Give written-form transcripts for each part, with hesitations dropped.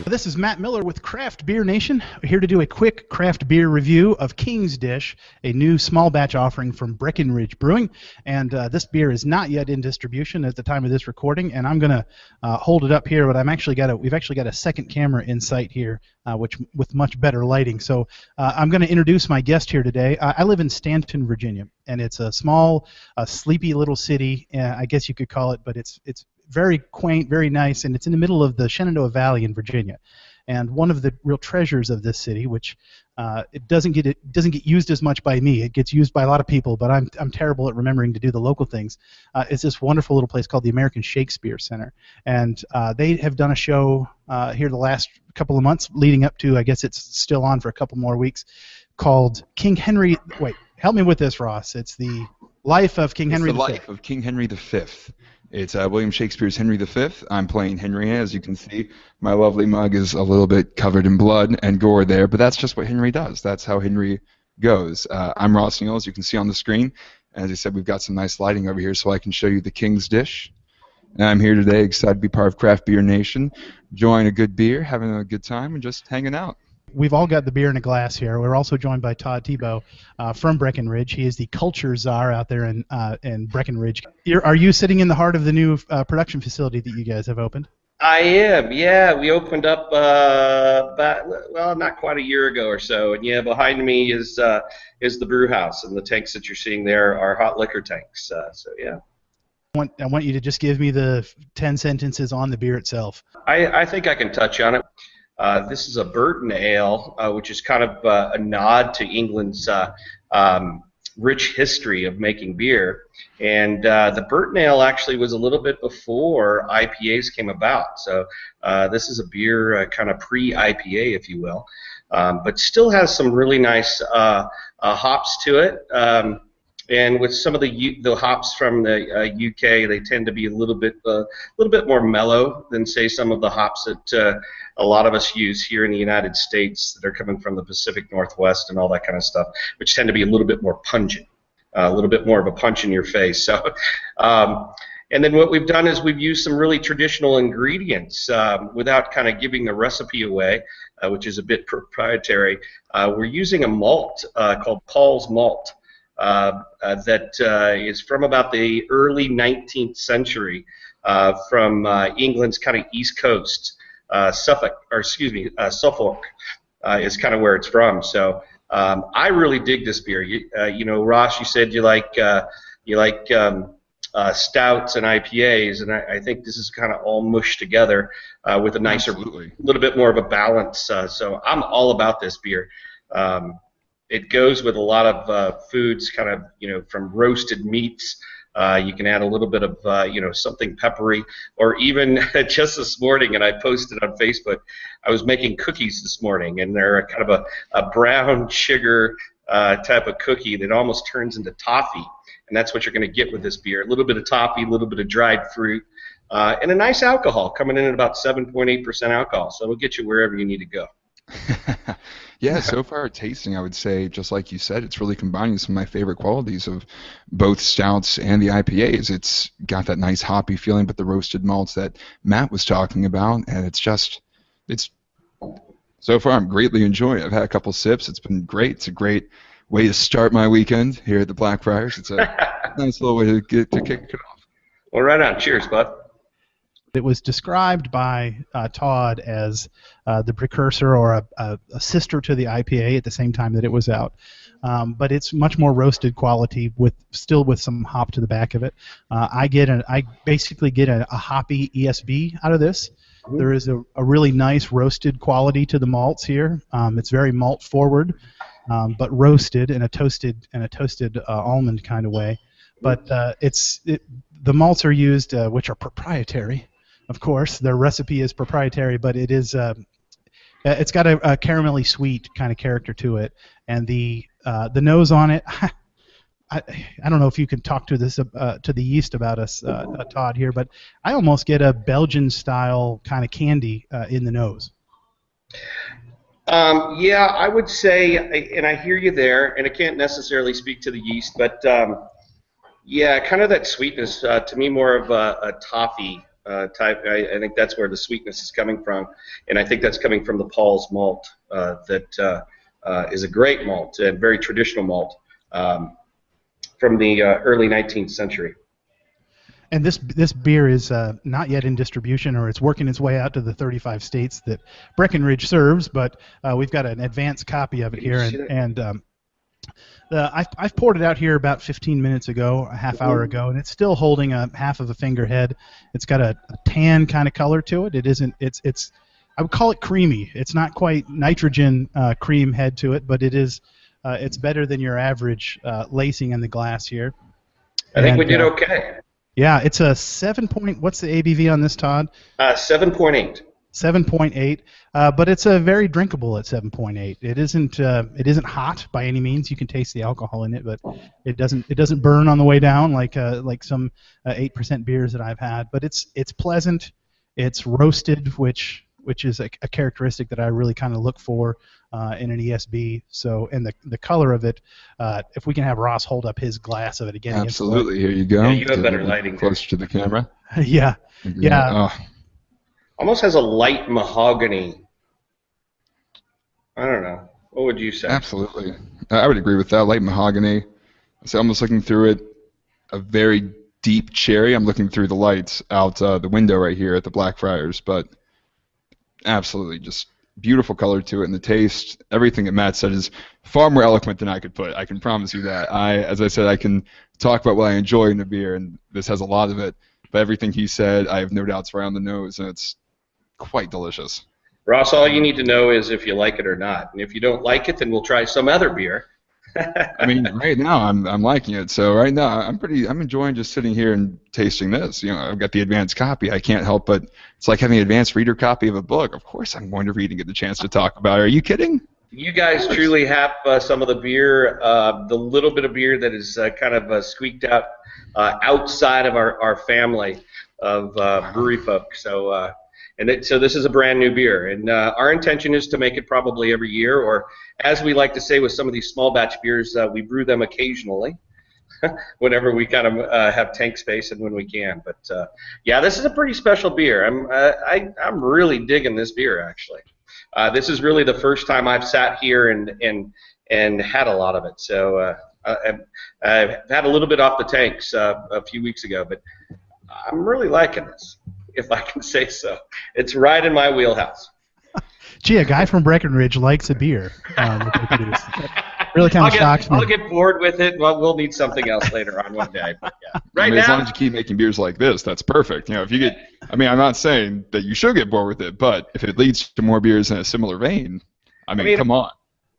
This is Matt Miller with Craft Beer Nation, here to do a quick craft beer review of King's Dish, a new small batch offering from Breckenridge Brewing. And this beer is not yet in distribution at the time of this recording, and I'm going to hold it up here, but we've actually got a second camera in sight here, with much better lighting. So I'm going to introduce my guest here today. I live in Stanton, Virginia, and it's a small, sleepy little city, I guess you could call it, but it's very quaint, very nice, and it's in the middle of the Shenandoah Valley in Virginia. And one of the real treasures of this city, which it doesn't get used as much by me. It gets used by a lot of people, but I'm terrible at remembering to do the local things. It's this wonderful little place called the American Shakespeare Center, and they have done a show here the last couple of months leading up to, I guess it's still on for a couple more weeks, called King Henry. Wait, help me with this, Ross. It's the life of King Henry V. The life of King Henry V. It's William Shakespeare's Henry V. I'm playing Henry, as you can see. My lovely mug is a little bit covered in blood and gore there, but that's just what Henry does. That's how Henry goes. I'm Ross Neal, as you can see on the screen. As I said, we've got some nice lighting over here so I can show you the King's Dish. And I'm here today, excited to be part of Craft Beer Nation, enjoying a good beer, having a good time, and just hanging out. We've all got the beer in a glass here. We're also joined by Todd Thibault from Breckenridge. He is the culture czar out there in Breckenridge. Are you sitting in the heart of the new production facility that you guys have opened? I am, yeah. We opened up not quite a year ago or so, and yeah, behind me is the brew house, and the tanks that you're seeing there are hot liquor tanks. So yeah. I want you to just give me the 10 sentences on the beer itself. I think I can touch on it. This is a Burton Ale, which is kind of a nod to England's rich history of making beer. And the Burton Ale actually was a little bit before IPAs came about. So this is a beer kind of pre-IPA, if you will, but still has some really nice hops to it. And with some of the hops from the UK, they tend to be a little bit more mellow than, say, some of the hops that a lot of us use here in the United States that are coming from the Pacific Northwest and all that kind of stuff, which tend to be a little bit more pungent, a little bit more of a punch in your face. So, and then what we've done is we've used some really traditional ingredients without kind of giving the recipe away, which is a bit proprietary. We're using a malt called Paul's Malt. That is from about the early 19th century, from England's kind of east coast. Suffolk is kind of where it's from. So I really dig this beer. You know, Ross, you said you like stouts and IPAs, and I think this is kind of all mushed together with a nicer, little bit more of a balance. So I'm all about this beer. It goes with a lot of foods, kind of, from roasted meats. You can add a little bit of, something peppery, or even just this morning, and I posted on Facebook, I was making cookies this morning, and they're kind of a brown sugar type of cookie that almost turns into toffee, and that's what you're going to get with this beer. A little bit of toffee, a little bit of dried fruit, and a nice alcohol, coming in at about 7.8% alcohol, so it'll get you wherever you need to go. Yeah, so far tasting, I would say, just like you said, it's really combining some of my favorite qualities of both stouts and the IPAs. It's got that nice hoppy feeling, but the roasted malts that Matt was talking about, and it's so far I'm greatly enjoying it. I've had a couple sips. It's been great. It's a great way to start my weekend here at the Blackfriars. It's a nice little way to kick it off. Well, right on. Cheers, bud. It was described by Todd as the precursor or a sister to the IPA at the same time that it was out. But it's much more roasted quality still with some hop to the back of it. I basically get a hoppy ESB out of this. There is a really nice roasted quality to the malts here. It's very malt forward, but roasted in a toasted almond kind of way. But the malts are used, which are proprietary. Of course, their recipe is proprietary, but it is it's got a caramelly sweet kind of character to it, and the nose on it. I don't know if you can talk to the yeast about us, Todd here, but I almost get a Belgian style kind of candy in the nose. Yeah, I would say, and I hear you there, and I can't necessarily speak to the yeast, but yeah, kind of that sweetness, to me more of a toffee type. I think that's where the sweetness is coming from, and I think that's coming from the Paul's malt that is a great malt and very traditional malt from the early 19th century. And this beer is not yet in distribution, or it's working its way out to the 35 states that Breckenridge serves. But we've got an advanced copy of it here, and I've poured it out here about 15 minutes ago, a half hour ago, and it's still holding a half of a finger head. It's got a tan kind of color to it. It isn't. It's I would call it creamy. It's not quite nitrogen cream head to it, but it is. It's better than your average lacing in the glass here. I think we did okay. Yeah, it's a 7 point. What's the ABV on this, Todd? 7.8. 7.8, but it's a very drinkable at 7.8. It isn't hot by any means. You can taste the alcohol in it, but it doesn't burn on the way down like some 8% beers that I've had. But it's pleasant. It's roasted, which is a characteristic that I really kind of look for in an ESB. So, and the color of it, if we can have Ross hold up his glass of it again. Absolutely. Here you go. Yeah, you have better lighting. Closer to the camera. Yeah. Oh. Almost has a light mahogany. I don't know. What would you say? Absolutely. I would agree with that. Light mahogany. So almost looking through it, a very deep cherry. I'm looking through the lights out the window right here at the Blackfriars, but absolutely just beautiful color to it, and the taste, everything that Matt said is far more eloquent than I could put. I can promise you that. As I said, I can talk about what I enjoy in the beer, and this has a lot of it, but everything he said, I have no doubts right on the nose, and it's quite delicious. Ross, all you need to know is if you like it or not, and if you don't like it, then we'll try some other beer. I mean, right now I'm liking it. So right now I'm enjoying just sitting here and tasting this. You know, I've got the advanced copy. I can't help but it's like having an advanced reader copy of a book. Of course I'm going to read and get the chance to talk about it. Are you kidding? You guys truly have some of the beer, the little bit of beer that is kind of squeaked out outside of our family of brewery folk. So. So this is a brand new beer, and our intention is to make it probably every year, or as we like to say with some of these small batch beers, we brew them occasionally, whenever we kind of have tank space and when we can. But yeah, this is a pretty special beer. I'm really digging this beer actually. This is really the first time I've sat here and had a lot of it. So I've had a little bit off the tanks a few weeks ago, but I'm really liking this, if I can say so. It's right in my wheelhouse. Gee, a guy from Breckenridge likes a beer. Really kind of shocks me. I'll get bored with it. Well, we'll need something else later on one day. But yeah. Right now, as long as you keep making beers like this, that's perfect. You know, if you get, I mean, I'm not saying that you should get bored with it, but if it leads to more beers in a similar vein, I mean come on.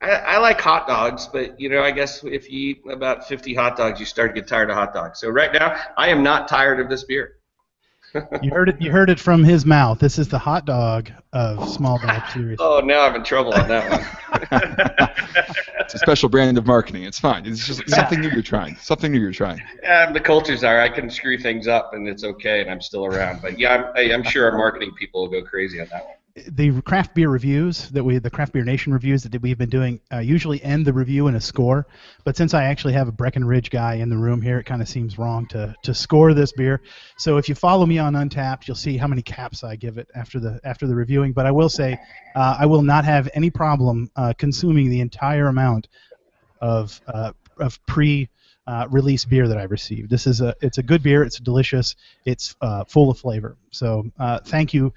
I like hot dogs, but you know, I guess if you eat about 50 hot dogs, you start to get tired of hot dogs. So right now, I am not tired of this beer. You heard it from his mouth. This is the hot dog of small batch series. Oh, now I'm in trouble on that one. It's a special brand of marketing. It's fine. It's just something new you're trying. Something new you're trying. The cultures are. I can screw things up, and it's okay, and I'm still around. But yeah, I'm sure our marketing people will go crazy on that one. The craft beer reviews the Craft Beer Nation reviews that we've been doing usually end the review in a score, but since I actually have a Breckenridge guy in the room here, it kind of seems wrong to score this beer. So if you follow me on Untapped, you'll see how many caps I give it after the reviewing. But I will say I will not have any problem consuming the entire amount of pre-release beer that I received. It's a good beer. It's delicious. It's full of flavor. So thank you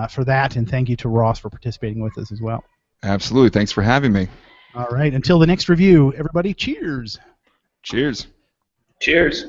for that, and thank you to Ross for participating with us as well. Absolutely. Thanks for having me. All right. Until the next review, everybody, cheers. Cheers. Cheers.